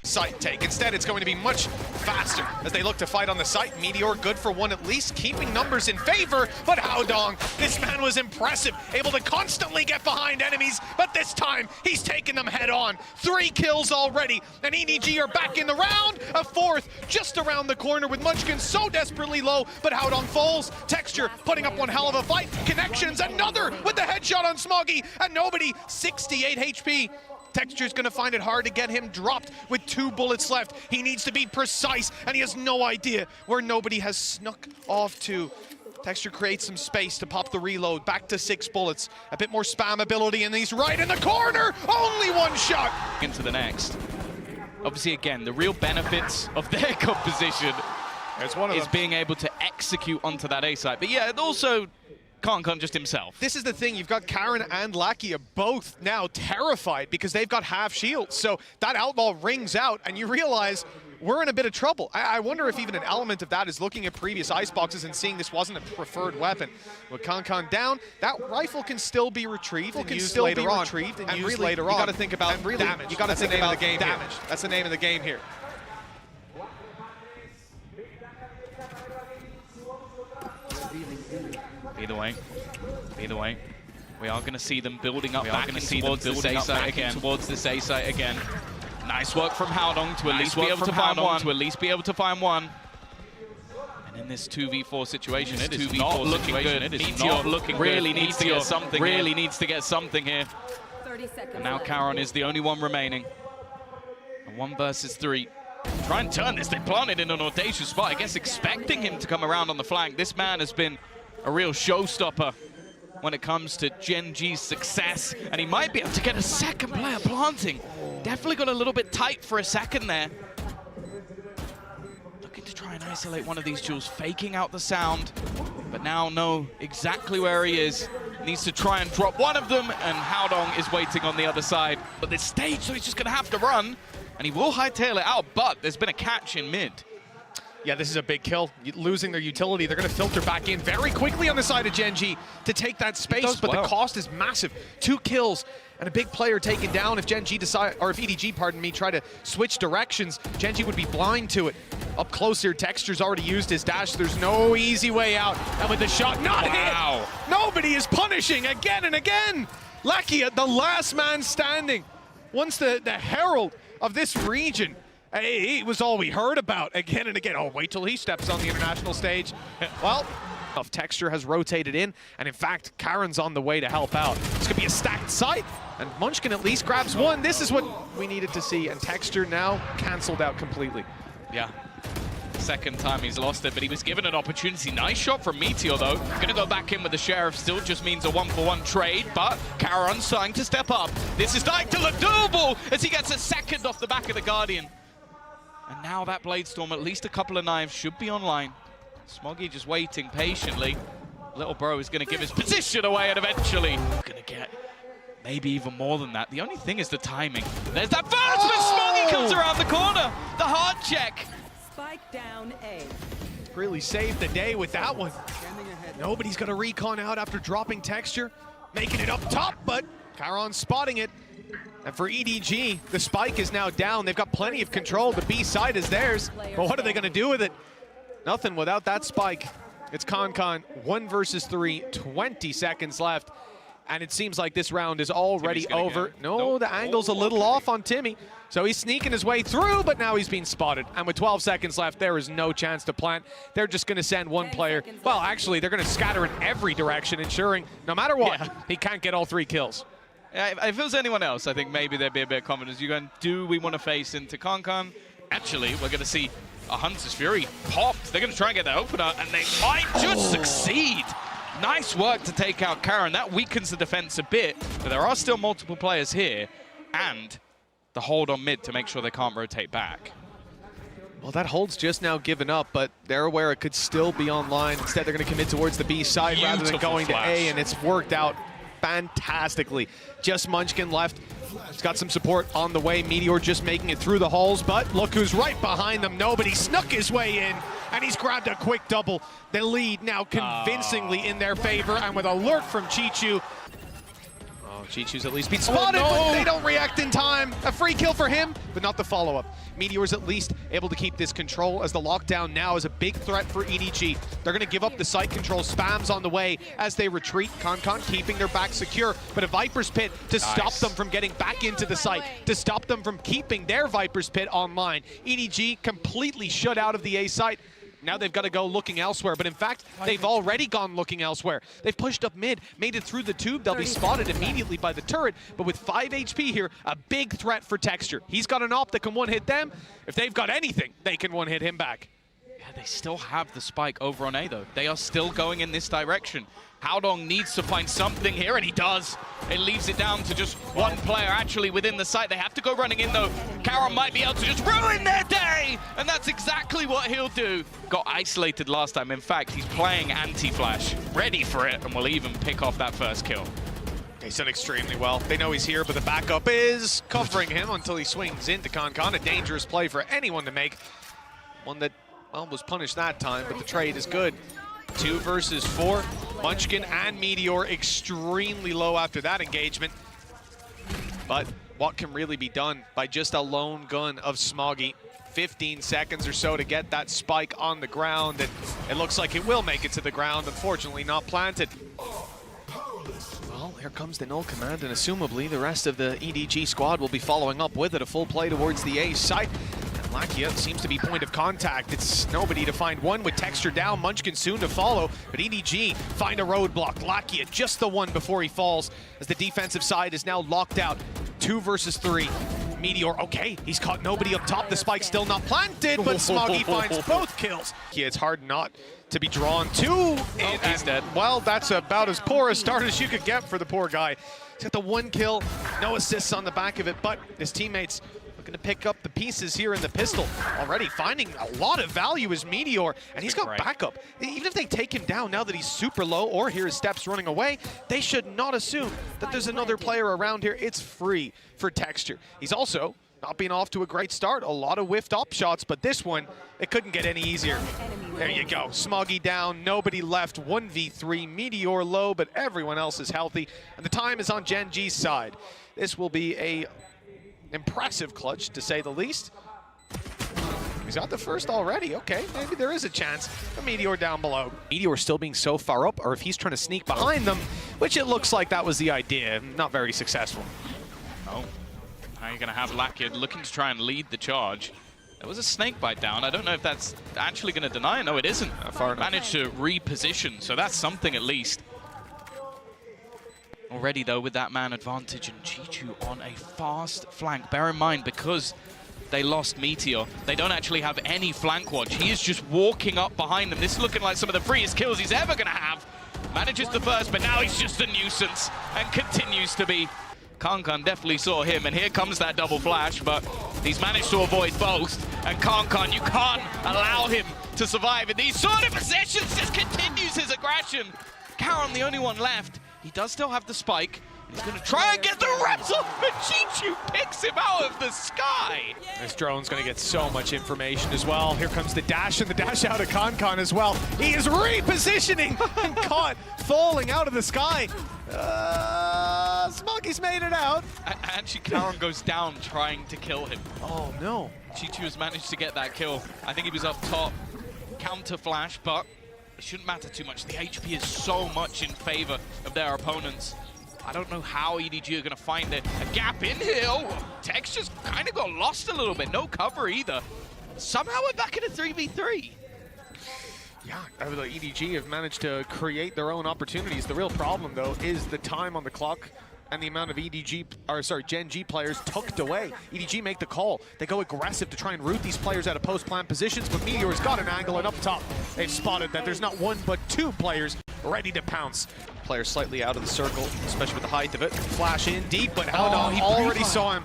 site take. Instead, it's going to be much faster as they look to fight on the site. Meteor good for one at least, keeping numbers in favor, but Haodong, this man was impressive, able to constantly get behind enemies, but this time he's taken them head on. 3 kills already, and EDG are back in the round. A 4th just around the corner with Munchkin so desperately low, but Haodong falls. Texture putting up one hell of a fight. Connections, another with the headshot on Smoggy, and nobody, 68 HP. Texture's gonna find it hard to get him dropped with 2 bullets left. He needs to be precise, and he has no idea where nobody has snuck off to. Texture creates some space to pop the reload, back to 6 bullets. A bit more spam ability, and he's right in the corner! Only 1 shot! Into the next. Obviously, again, the real benefits of their composition is being able to execute onto that A site. But yeah, it also can't just himself. This is the thing, you've got Karen and Lakia both now terrified because they've got half shields. So that outlaw rings out and you realize we're in a bit of trouble. I wonder if even an element of that is looking at previous iceboxes and seeing this wasn't a preferred weapon. With Kankan down, that rifle can still be retrieved and used later on. And really, you got to think about damage. You got to think about damage. That's the name of the game here. Either way, we are going to see them building up back towards this A site again. Nice work from Haodong to at least be able to find one. And in this 2v4 situation, it is not looking good. It is not looking good. Really needs to get something here. 30 seconds. And now Karon is the only one remaining. And 1 versus 3. Try and turn this. They planted in an audacious spot. I guess expecting him to come around on the flank. This man has been a real showstopper when it comes to Gen.G's success, and he might be able to get a second player planting. Definitely got a little bit tight for a second there. Looking to try and isolate one of these jewels, faking out the sound, but now know exactly where he is. Needs to try and drop one of them, and Haodong is waiting on the other side. But this stage, so he's just gonna have to run, and he will hightail it out, but there's been a catch in mid. Yeah, this is a big kill. Losing their utility, they're going to filter back in very quickly on the side of Gen.G to take that space, but the cost is massive. 2 kills and a big player taken down. If Gen.G decide, or if EDG, pardon me, try to switch directions, Gen.G would be blind to it. Up close here, Texture's already used his dash. There's no easy way out. And with the shot not hit, nobody is punishing again and again. Lakia, the last man standing. Once the herald of this region. Hey, it was all we heard about again and again. Oh, wait till he steps on the international stage. Well, Texture has rotated in, and in fact, Karen's on the way to help out. This could be a stacked site, and Munchkin at least grabs one. This is what we needed to see, and Texture now canceled out completely. Yeah. Second time he's lost it, but he was given an opportunity. Nice shot from Meteor, though. Gonna go back in with the Sheriff. Still just means a 1-for-1 trade, but Karen's starting to step up. This is like to the double as he gets a second off the back of the Guardian. And now that Bladestorm, at least a couple of knives should be online. Smoggy just waiting patiently. Little bro is going to give his position away, and eventually going to get maybe even more than that. The only thing is the timing. There's that burst, but Smoggy comes around the corner. The hard check. Spike down A. Really saved the day with that one. Nobody's going to recon out after dropping Texture. Making it up top, but Karon's spotting it. And for EDG, the spike is now down. They've got plenty of control. The B side is theirs. But what are they going to do with it? Nothing without that spike. It's Kankan, 1 versus 3, 20 seconds left. And it seems like this round is already over. No, the angle's a little off on Timmy. So he's sneaking his way through, but now he's being spotted. And with 12 seconds left, there is no chance to plant. They're just going to send one player. Well, actually, they're going to scatter in every direction, ensuring no matter what, he can't get all 3 kills. If it was anyone else, I think maybe there'd be a bit of confidence. You're going, do we want to face into Kankan? Actually, we're going to see a Hunter's Fury popped. They're going to try and get that opener, and they might just succeed. Nice work to take out Karen. That weakens the defense a bit, but there are still multiple players here, and the hold on mid to make sure they can't rotate back. Well, that hold's just now given up, but they're aware it could still be online. Instead, they're going to commit towards the B side rather than going to A, and it's worked out fantastically. Just Munchkin left. He's got some support on the way. Meteor just making it through the halls, but look who's right behind them. Nobody snuck his way in, and he's grabbed a quick double. The lead now convincingly in their favor, and with alert from Chichu. Oh, Chichu's at least been spotted, but they don't react in time. A free kill for him, but not the follow-up. Meteor's at least able to keep this control as the lockdown now is a big threat for EDG. They're going to give up the site control. Spam's on the way as they retreat. Concon keeping their back secure, but a Viper's Pit to stop them from getting back into the site, to stop them from keeping their Viper's Pit online. EDG completely shut out of the A site. Now they've got to go looking elsewhere, but in fact, they've already gone looking elsewhere. They've pushed up mid, made it through the tube. They'll be spotted immediately by the turret, but with 5 HP here, a big threat for Texture. He's got an op that can one-hit them. If they've got anything, they can one-hit him back. Yeah, they still have the spike over on A, though. They are still going in this direction. Howdong needs to find something here, and he does. It leaves it down to just one player actually within the site. They have to go running in, though. Karon might be able to just ruin their day, and that's exactly what he'll do. Got isolated last time. In fact, he's playing anti-flash, ready for it, and will even pick off that first kill. He's done extremely well. They know he's here, but the backup is covering him until he swings into Concon. A dangerous play for anyone to make. One that, well, was punished that time, but the trade is good. 2 versus 4. Munchkin and Meteor extremely low after that engagement. But what can really be done by just a lone gun of Smoggy? 15 seconds or so to get that spike on the ground, and it looks like it will make it to the ground. Unfortunately, not planted. Well, here comes the null command, and assumably the rest of the EDG squad will be following up with it. A full play towards the A site. Lakia seems to be point of contact. It's nobody to find one with Texture down. Munchkin soon to follow, but EDG find a roadblock. Lakia just the one before he falls as the defensive side is now locked out. 2 versus 3. Meteor, okay, he's caught nobody up top. The spike's still not planted, but Smoggy finds both kills. Yeah, it's hard not to be drawn to. He's dead. Well, that's about as poor a start as you could get for the poor guy. He's got the 1 kill, no assists on the back of it, but his teammates going to pick up the pieces here in the pistol. Already finding a lot of value is Meteor, and he's got backup. Even if they take him down now that he's super low or hear his steps running away, they should not assume that there's another player around here. It's free for Texture. He's also not been off to a great start. A lot of whiffed op shots, but this one, it couldn't get any easier. There you go. Smoggy down, nobody left. 1v3, Meteor low, but everyone else is healthy, and the time is on Gen.G's side. This will be a impressive clutch, to say the least. He's got the first already. Okay, maybe there is a chance. A Meteor down below. Meteor still being so far up, or if he's trying to sneak behind them, which it looks like that was the idea. Not very successful. Oh, now you're going to have Lakia looking to try and lead the charge. There was a snake bite down. I don't know if that's actually going to deny it. No, it isn't. Managed to reposition, so that's something at least. Already, though, with that man advantage and Chichu on a fast flank. Bear in mind, because they lost Meteor, they don't actually have any flank watch. He is just walking up behind them. This is looking like some of the freest kills he's ever going to have. Manages the first, but now he's just a nuisance and continues to be. Concon definitely saw him, and here comes that double flash, but he's managed to avoid both. And Concon, you can't allow him to survive in these sort of positions. Just continues his aggression. Karon, the only one left. He does still have the spike. He's going to try and get the reps off, but Chichu picks him out of the sky. This drone's going to get so much information as well. Here comes the dash, and the dash out of Concon as well. He is repositioning and caught falling out of the sky. Smoggy's made it out. Actually, Karon goes down trying to kill him. Oh, no. Chichu has managed to get that kill. I think he was up top. Counter flash, but it shouldn't matter too much. The HP is so much in favor of their opponents. I don't know how EDG are going to find a gap in here. Oh, Texture's kind of got lost a little bit. No cover either. Somehow we're back in a 3v3. Yeah, the EDG have managed to create their own opportunities. The real problem, though, is the time on the clock and the amount of Gen.G players tucked away. EDG make the call. They go aggressive to try and root these players out of post-plant positions, but Meteor's got an angle, and up top, they've spotted that there's not 1 but 2 players ready to pounce. Player slightly out of the circle, especially with the height of it. Flash in deep, but Howdong already saw him.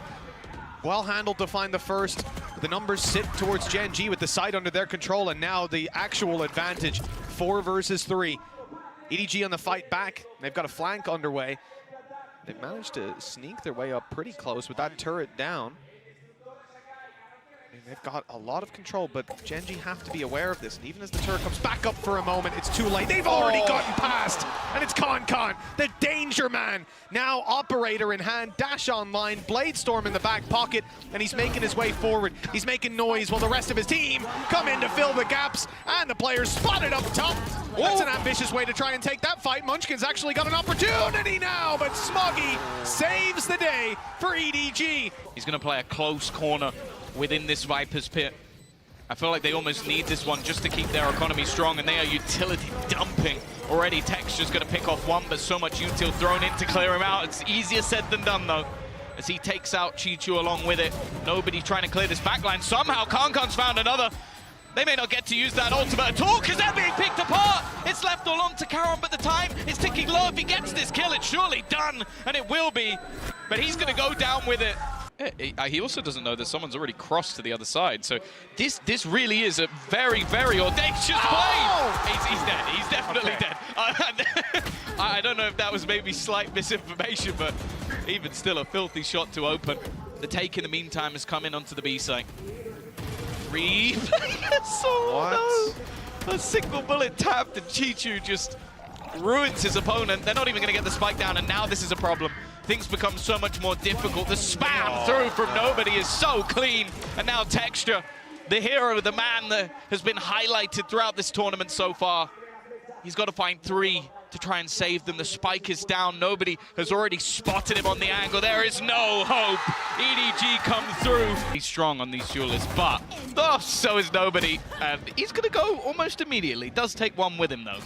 Well handled to find the first. The numbers sit towards Gen.G with the side under their control, and now the actual advantage. 4 versus 3. EDG on the fight back. They've got a flank underway. They've managed to sneak their way up pretty close with that turret down. They've got a lot of control, but Gen.G have to be aware of this. And even as the turret comes back up for a moment, it's too late. They've already gotten past, and it's Con, the danger man. Now operator in hand, dash online, Bladestorm in the back pocket, and he's making his way forward. He's making noise while the rest of his team come in to fill the gaps, and the players spotted up top. That's an ambitious way to try and take that fight. Munchkin's actually got an opportunity now, but Smoggy saves the day for EDG. He's going to play a close corner within this Viper's pit. I feel like they almost need this one just to keep their economy strong, and they are utility dumping already. Texture's going to pick off one, but so much util thrown in to clear him out. It's easier said than done, though, as he takes out Chi-Chu along with it. Nobody trying to clear this backline. Somehow Con's found another. They may not get to use that ultimate at all because they're being picked apart. It's left all on to Karon, but the time is ticking low. If he gets this kill, it's surely done, and it will be. But he's going to go down with it. He also doesn't know that someone's already crossed to the other side. So this really is a very, very audacious play. He's dead. He's definitely dead. I don't know if that was maybe slight misinformation, but even still a filthy shot to open. The take in the meantime has come in onto the B site. 3 players. Oh no! A single bullet tapped, and Chi-Chu just ruins his opponent. They're not even going to get the spike down, and now this is a problem. Things become so much more difficult. The spam through from nobody is so clean, and now Texture, the hero, the man that has been highlighted throughout this tournament so far, he's got to find 3 to try and save them. The spike is down. Nobody has already spotted him on the angle. There is no hope. EDG come through. He's strong on these duelists, but so is nobody. And he's going to go almost immediately. Does take one with him, though.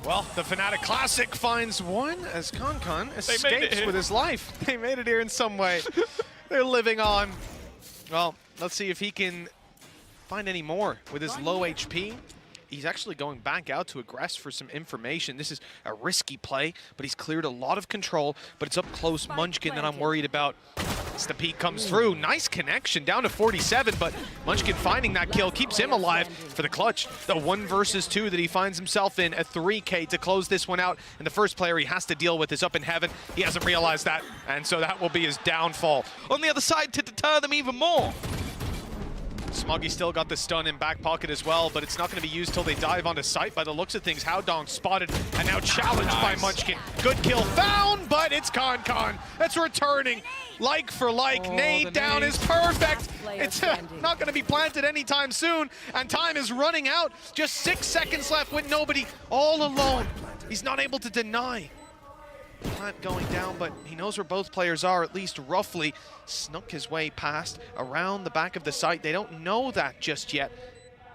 Well, the Fnatic Classic finds one as Con escapes with his life. They made it here in some way. They're living on. Well, let's see if he can find any more with his low HP. He's actually going back out to aggress for some information. This is a risky play, but he's cleared a lot of control, but it's up close Munchkin that I'm worried about. As the peak comes through, nice connection, down to 47, but Munchkin finding that kill keeps him alive for the clutch. The 1 versus 2 that he finds himself in, a 3K to close this one out, and the first player he has to deal with is up in heaven. He hasn't realized that, and so that will be his downfall. On the other side to deter them even more. Smoggy still got the stun in back pocket as well, but it's not going to be used till they dive onto site by the looks of things. Howdong spotted and now challenged by Munchkin. Good kill found, but it's Con that's returning like for like. Nade down is perfect. It's not going to be planted anytime soon, and time is running out. Just 6 seconds left with nobody, all alone. He's not able to deny. Plant going down, but he knows where both players are, at least roughly. Snuck his way past around the back of the site. They don't know that just yet,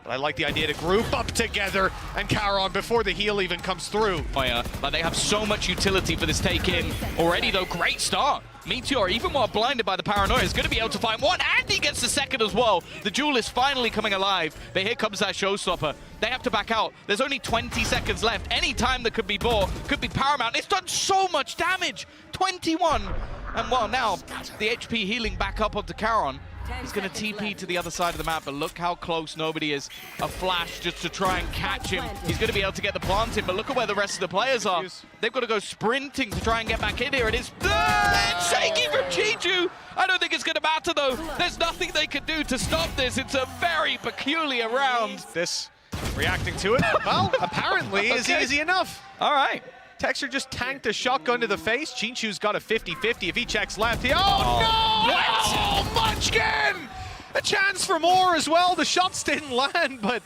but I like the idea to group up together and Karon before the heal even comes through. But they have so much utility for this take-in already, though. Great start. Meteor, even while blinded by the paranoia, is going to be able to find one, and he gets the second as well. The Jewel is finally coming alive, but here comes that showstopper. They have to back out. There's only 20 seconds left. Any time that could be bought could be paramount. It's done so much damage. 21. And well, now the HP healing back up onto Karon. He's going to TP to the other side of the map, but look how close nobody is. A flash just to try and catch him. He's going to be able to get the plant in, but look at where the rest of the players are. They've got to go sprinting to try and get back in here. It is shaky from Chi-Chu. I don't think it's going to matter, though. There's nothing they can do to stop this. It's a very peculiar round. This reacting to it, well, apparently is easy enough. All right. Texture just tanked a shotgun to the face. Chi-Chu's got a 50-50. If he checks left, no! Oh, Munchkin! A chance for more as well. The shots didn't land, but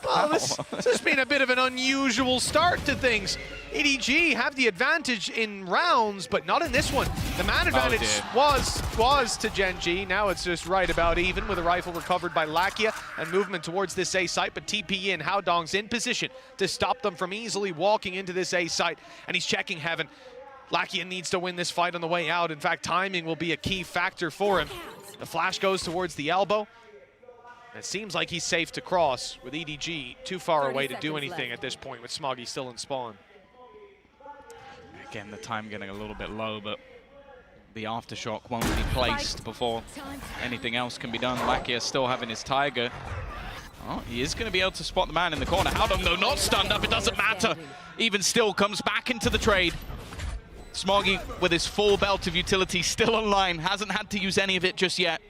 well, this has been a bit of an unusual start to things. EDG have the advantage in rounds, but not in this one. The man advantage was to Gen.G. Now it's just right about even with a rifle recovered by Lakia and movement towards this A site, but TP in. Howdong's in position to stop them from easily walking into this A site, and he's checking heaven. Lakia needs to win this fight on the way out. In fact, timing will be a key factor for him. The flash goes towards the elbow. It seems like he's safe to cross with EDG too far away to do anything at this point with Smoggy still in spawn. Again, the time getting a little bit low, but the aftershock won't be placed before anything else can be done. Lakia still having his Tiger. Oh, he is going to be able to spot the man in the corner. Howdong, though, not stunned up. It doesn't matter. Even still, comes back into the trade. Smoggy with his full belt of utility still online. Hasn't had to use any of it just yet.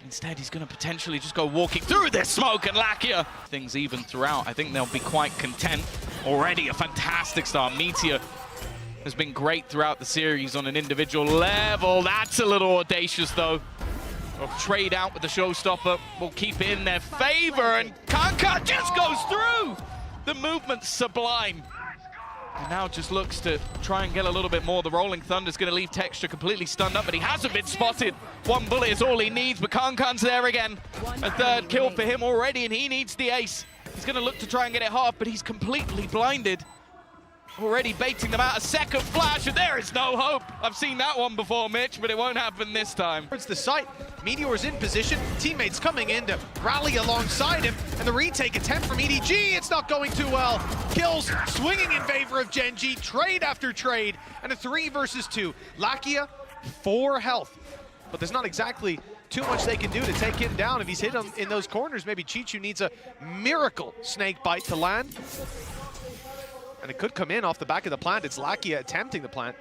Instead, he's going to potentially just go walking through this smoke, and Lakia. Things even throughout. I think they'll be quite content. Already a fantastic start. Meteor has been great throughout the series on an individual level. That's a little audacious, though. Trade out with the showstopper will keep in their favor, and Kanka just goes through. The movement's sublime. And now just looks to try and get a little bit more. The Rolling Thunder's going to leave Texture completely stunned up, but he hasn't been spotted. One bullet is all he needs, but Kankan's there again. A third kill for him already, and he needs the ace. He's going to look to try and get it half, but he's completely blinded. Already baiting them out. A second flash, and there is no hope. I've seen that one before, Mitch, but it won't happen this time. Towards the site, Meteor's in position, teammates coming in to rally alongside him, and the retake attempt from EDG, it's not going too well. Kills swinging in favor of Gen.G, trade after trade, and a 3 versus 2. Lakia, 4 health, but there's not exactly too much they can do to take him down. If he's hit him in those corners, maybe Chichu needs a miracle snake bite to land. And it could come in off the back of the plant. It's Lakia attempting the plant.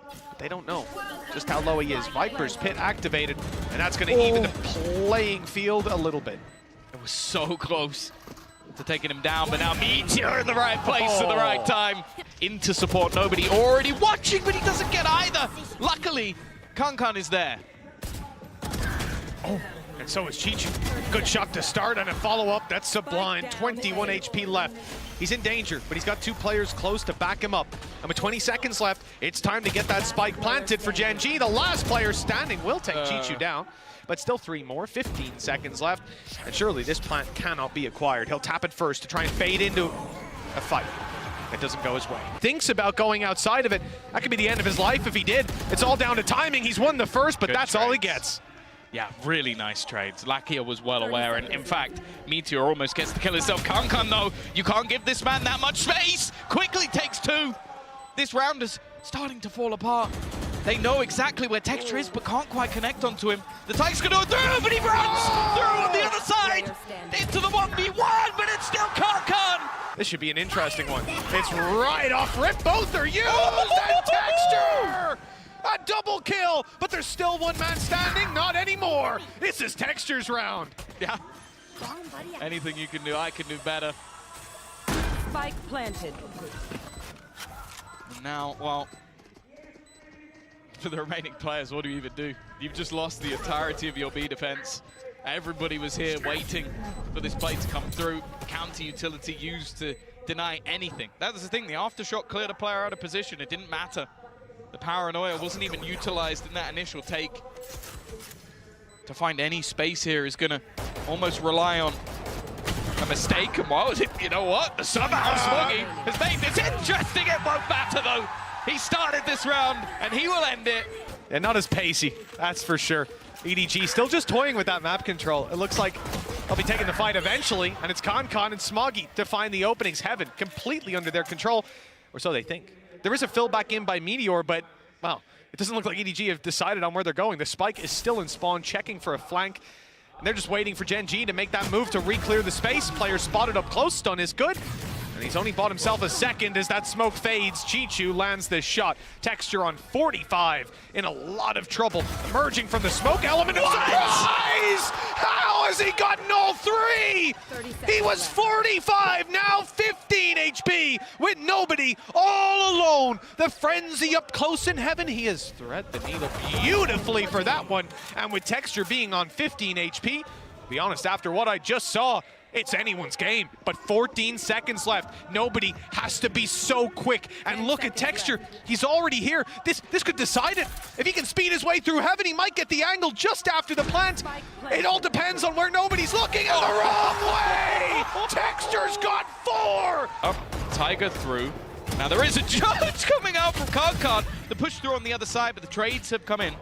But they don't know just how low he is. Viper's Pit activated, and that's going to even the playing field a little bit. It was so close to taking him down, but now Meteor in the right place at the right time. Into support, nobody already watching, but he doesn't get either. Luckily, Kankan is there. Oh, and so is Chichu. Good shot to start and a follow-up. That's sublime. 21 HP left. He's in danger, but he's got 2 players close to back him up. And with 20 seconds left, it's time to get that spike planted for Gen.G. The last player standing will take Chichu down, but still 3 more, 15 seconds left. And surely this plant cannot be acquired. He'll tap it first to try and fade into a fight. It doesn't go his way. Thinks about going outside of it. That could be the end of his life if he did. It's all down to timing. He's won the first, but that's all he gets. Yeah, really nice trades. Lakia was well aware, and in fact, Meteor almost gets the kill himself. Kankan, though, you can't give this man that much space. Quickly takes 2. This round is starting to fall apart. They know exactly where Texture is, but can't quite connect onto him. The Tyke's gonna go through, but he runs through on the other side. Into the 1v1, but it's still Kankan. This should be an interesting one. It's right off rip. Both are used, and Texture! A double kill, but there's still 1 man standing. Not anymore. This is Texture's round. Yeah. Anything you can do, I can do better. Spike planted. Now, well, for the remaining players, what do you even do? You've just lost the entirety of your B defense. Everybody was here waiting for this play to come through. Counter utility used to deny anything. That was the thing. The aftershock cleared a player out of position. It didn't matter. The paranoia wasn't even utilized in that initial take. To find any space here is going to almost rely on a mistake. And what was it? You know what? Somehow Smoggy has made this interesting. It won't matter, though. He started this round, and he will end it. Yeah, not as pacey, that's for sure. EDG still just toying with that map control. It looks like they'll be taking the fight eventually, and it's Kankan and Smoggy to find the openings. Heaven completely under their control, or so they think. There is a fill back in by Meteor, but, well, it doesn't look like EDG have decided on where they're going. The spike is still in spawn, checking for a flank, and they're just waiting for Gen.G to make that move to re-clear the space. Player spotted up close, stun is good. And he's only bought himself a second as that smoke fades. Chichu lands this shot. Texture on 45, in a lot of trouble. Emerging from the smoke element of surprise! How has he gotten all 3? He was 45, now 15 HP, with nobody, all alone. The frenzy up close in heaven. He has thread the needle beautifully for that one. And with Texture being on 15 HP, to be honest, after what I just saw, it's anyone's game, but 14 seconds left. Nobody has to be so quick. And look at Texture. He's already here. This could decide it. If he can speed his way through heaven, he might get the angle just after the plant. It all depends on where nobody's looking. In the wrong way! Texture's got 4! Up, Tiger through. Now there is a judge coming out from Kankan. The push through on the other side, but the trades have come in.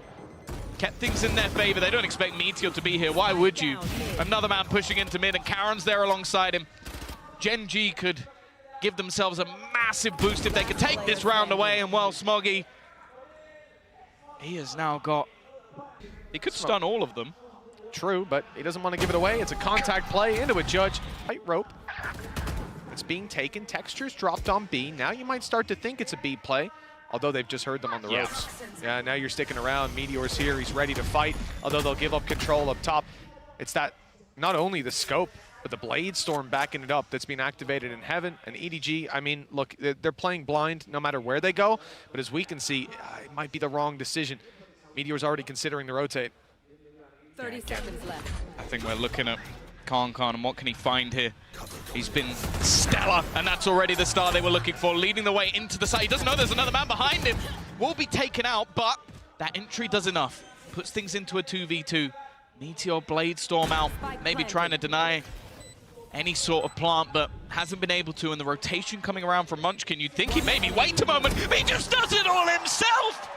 Kept things in their favor. They don't expect Meteor to be here. Why would you? Another man pushing into mid, and Karen's there alongside him. Gen.G could give themselves a massive boost if they could take this round away, and well, Smoggy, he has now got... He could stun all of them. True, but he doesn't want to give it away. It's a contact play into a judge. Tight rope. It's being taken. Texture's dropped on B. Now you might start to think it's a B play. although they've just heard them on the ropes. Yeah, now you're sticking around. Meteor's here, he's ready to fight, although they'll give up control up top. It's that, not only the scope, but the Blade Storm backing it up that's been activated in Heaven. And EDG, I mean, look, they're playing blind no matter where they go, but as we can see, it might be the wrong decision. Meteor's already considering the rotate. 30 seconds left. I think we're looking at Khan and what can he find here? He's been stellar, and that's already the star they were looking for, leading the way into the side. He doesn't know there's another man behind him. Will be taken out, but that entry does enough. Puts things into a 2v2. Meteor Blade Storm out, maybe trying to deny any sort of plant, but hasn't been able to. And the rotation coming around from Munchkin, you'd think he'd maybe wait a moment, but he just does it all himself!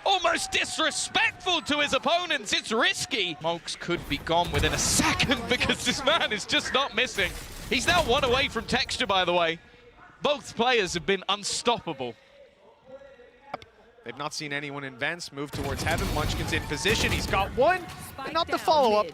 Almost disrespectful to his opponents, it's risky. Smokes could be gone within a second because this man is just not missing. He's now one away from Texture, by the way. Both players have been unstoppable. They've not seen anyone in Vents move towards Heaven. Munchkin's in position, he's got one, and not the follow-up.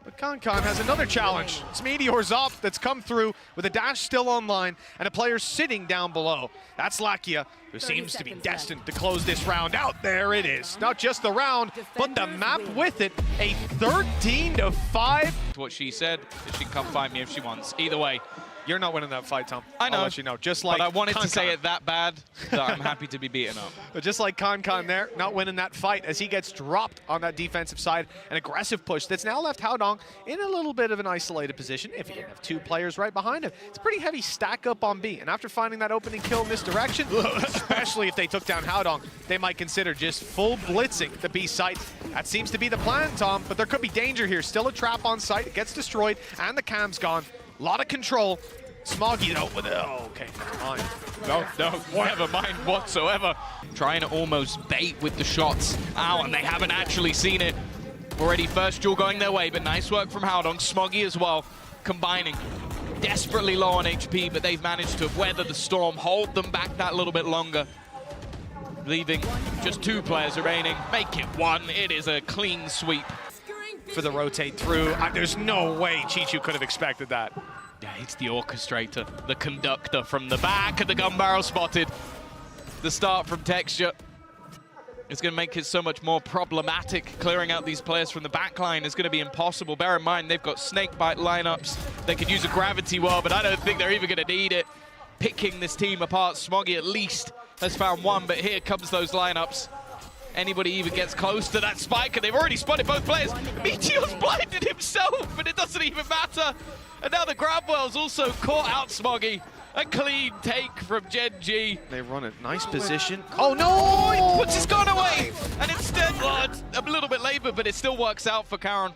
But Khan has another challenge. It's Meteor's up that's come through with a dash still online and a player sitting down below. That's Lakia, who seems to be destined to close this round out. There it is. Not just the round, but the map with it. A 13-5. What she said, she can come find me if she wants. Either way. You're not winning that fight, Tom. I know. I'll let you know. Just like but I wanted Khan to say it that bad that I'm happy to be beaten up. But just like Khan there, not winning that fight as he gets dropped on that defensive side. An aggressive push that's now left Haodong in a little bit of an isolated position. If he didn't have two players right behind him, it's a pretty heavy stack up on B. And after finding that opening kill in this direction, especially if they took down Haodong, they might consider just full blitzing the B site. That seems to be the plan, Tom, but there could be danger here. Still a trap on site, it gets destroyed, and the cam's gone. A lot of control. Smoggy though, with okay, never mind whatsoever. Trying to almost bait with the shots. Ow, and they haven't actually seen it. Already first duel going their way, but nice work from Haodong. Smoggy as well, combining. Desperately low on HP, but they've managed to weather the storm, hold them back that little bit longer. Leaving just two players remaining. Make it one, it is a clean sweep. For the rotate through, there's no way Chichu could have expected that. Yeah, it's the orchestrator, the conductor from the back of the gun barrel spotted. The start from Texture is going to make it so much more problematic. Clearing out these players from the back line is going to be impossible. Bear in mind, they've got snakebite lineups. They could use a gravity well, but I don't think they're even going to need it. Picking this team apart, Smoggy at least has found one, but here comes those lineups. Anybody even gets close to that spike, and they've already spotted both players. Meteor's blinded himself, but it doesn't even matter. And now the Grabwell's also caught out Smoggy. A clean take from Gen.G. They run a nice position. Oh no! He puts his gun away! And instead, it's a little bit labored, but it still works out for Karen.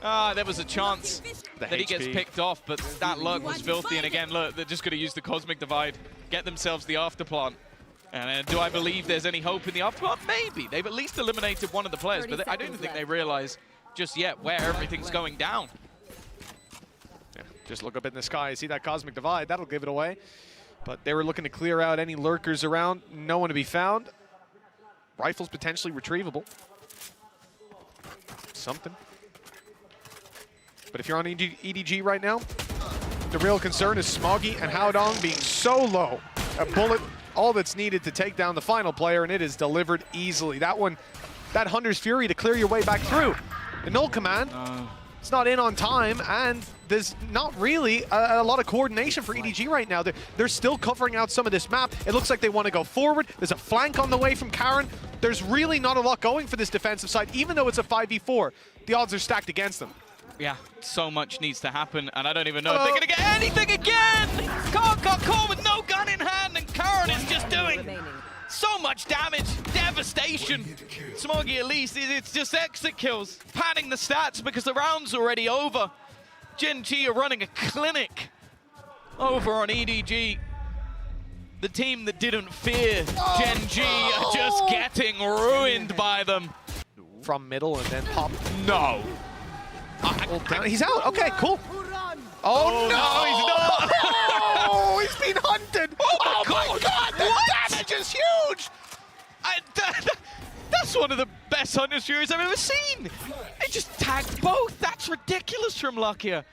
There was a chance that he gets picked off, but that lurk was filthy. And again, look, they're just going to use the Cosmic Divide, get themselves the afterplant. And do I believe there's any hope in the afterplant? Maybe. They've at least eliminated one of the players, but I don't even think they realize just yet where everything's going down. Just look up in the sky, see that Cosmic Divide, that'll give it away. But they were looking to clear out any lurkers around, no one to be found. Rifles potentially retrievable. Something. But if you're on EDG right now, the real concern is Smoggy and Haodong being so low. A bullet, all that's needed to take down the final player, and it is delivered easily. That one, that Hunter's Fury to clear your way back through. The null command. It's not in on time, and there's not really a lot of coordination for EDG right now. They're still covering out some of this map. It looks like they want to go forward. There's a flank on the way from Karen. There's really not a lot going for this defensive side, even though it's a 5v4. The odds are stacked against them. Yeah, so much needs to happen, and I don't even know if they're going to get anything again! Khan got caught with no gun in hand, and Karen is just doing so much damage, devastation. Smoggy, at least, it's just exit kills. Padding the stats because the round's already over. Gen.G are running a clinic over on EDG. The team that didn't fear Gen.G are just getting ruined by them. From middle and then pop. No. He's out. Okay, cool. Oh, no, he's not. Oh, he's been hunted. Oh my God, the damage is huge. That's one of the best Hunter's Furies I've ever seen. They just tagged both. That's ridiculous from Lakia.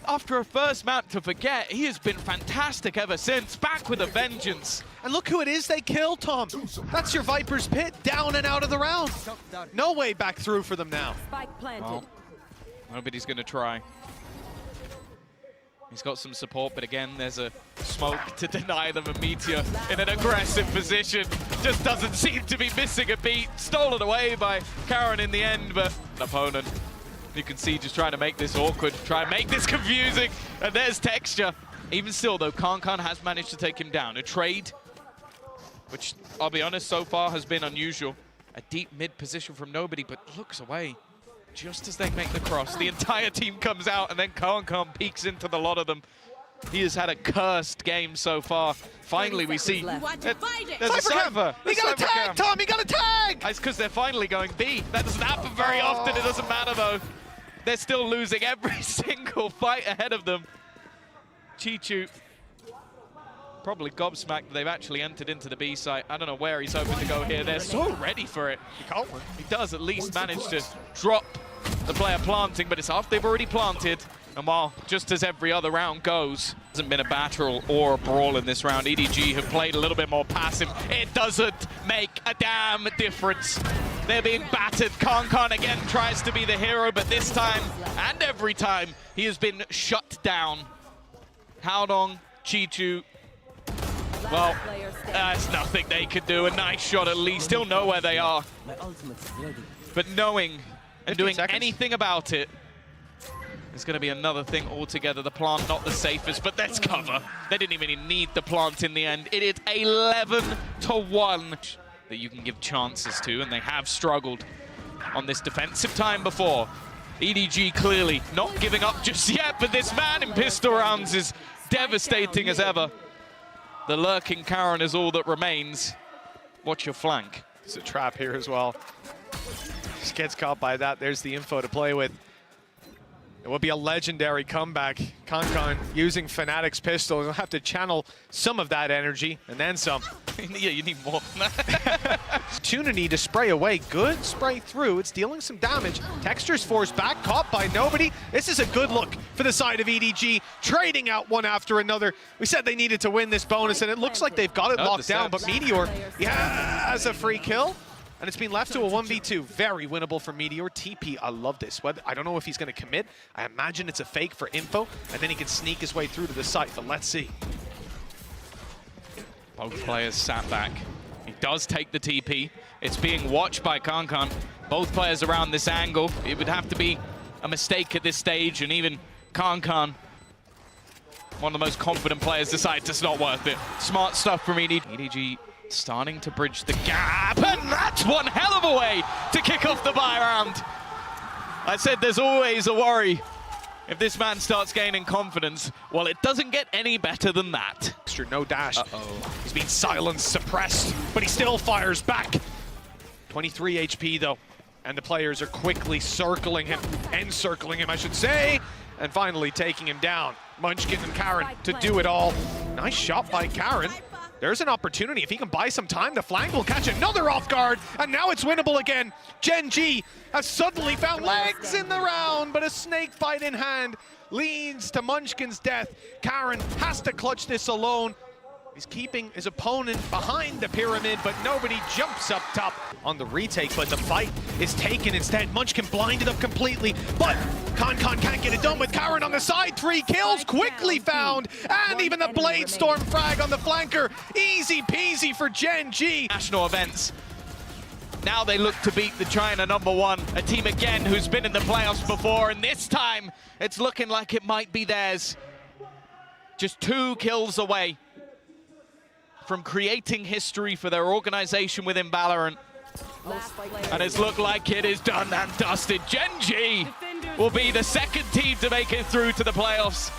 after a first map to forget, he has been fantastic ever since, back with a vengeance. And look who it is they killed, Tom. That's your Viper's Pit, down and out of the round. No way back through for them now. Spike planted. Well, nobody's going to try. He's got some support, but again, there's a smoke to deny them, a Meteor in an aggressive position. Just doesn't seem to be missing a beat. Stolen away by Karen in the end, but an opponent, you can see, just trying to make this awkward, try and make this confusing, and there's Texture. Even still, though, Kankan has managed to take him down. A trade, which, I'll be honest, so far has been unusual. A deep mid position from nobody, but looks away. Just as they make the cross, the entire team comes out, and then Kankan peeks into the lot of them. He has had a cursed game so far. Finally, we see there's a Cypher. He got a tag, Tom! He got a tag! It's because they're finally going B. That doesn't happen very often. It doesn't matter, though. They're still losing every single fight ahead of them. Chichu probably gobsmacked that they've actually entered into the B site. I don't know where he's hoping to go here. They're so ready for it. He does at least manage to drop the player planting, but it's after they've already planted. And while just as every other round goes, hasn't been a battle or a brawl in this round. EDG have played a little bit more passive. It doesn't make a damn difference. They're being battered. Kankan again tries to be the hero, but this time and every time he has been shut down. Haodong, Chichu, well, there's nothing they could do. A nice shot at least. He'll know where they are. But knowing and doing anything about it is going to be another thing altogether. The plant not the safest, but that's cover. They didn't even need the plant in the end. It is 11-1 that you can give chances to, and they have struggled on this defensive time before. EDG clearly not giving up just yet, but this man in pistol rounds is devastating as ever. The lurking Karen is all that remains. Watch your flank. It's a trap here as well. Just gets caught by that. There's the info to play with. It will be a legendary comeback. Kankan using Fnatic's pistol. He'll have to channel some of that energy and then some. Yeah, you need more than that. Opportunity to spray away. Good spray through. It's dealing some damage. Texture's forced back, caught by nobody. This is a good look for the side of EDG, trading out one after another. We said they needed to win this bonus, and it looks like they've got it locked down, but Meteor, yeah, has a free kill. And it's been left to a 1v2. Very winnable for Meteor. TP, I love this. I don't know if he's going to commit. I imagine it's a fake for info, and then he can sneak his way through to the site, but let's see. Both players sat back. He does take the TP. It's being watched by Kankan. Both players around this angle. It would have to be a mistake at this stage, and even Kankan, one of the most confident players, decides it's not worth it. Smart stuff from EDG. Starting to bridge the gap, and that's one hell of a way to kick off the buy round. I said there's always a worry if this man starts gaining confidence. Well, it doesn't get any better than that. Extra, no dash. He's been silenced, suppressed, but he still fires back. 23 HP though, and the players are quickly circling him, encircling him, I should say, and finally taking him down. Munchkin and Karen to do it all. Nice shot by Karen. There's an opportunity. If he can buy some time, the flank will catch another off guard, and now it's winnable again. Gen.G has suddenly found legs in the round, but a snake bite in hand leads to Munchkin's death. Karen has to clutch this alone. He's keeping his opponent behind the pyramid, but nobody jumps up top on the retake, but the fight is taken instead. Munchkin blinded up completely, but Kankan can't get it done with Karen on the side. 3 kills quickly found, and even the Blade Storm frag on the flanker. Easy peasy for Gen.G. National events. Now they look to beat the China #1, a team again who's been in the playoffs before, and this time it's looking like it might be theirs. Just 2 kills away from creating history for their organization within Valorant. And it's looked like it is done and dusted. Gen.G will be the second team to make it through to the playoffs.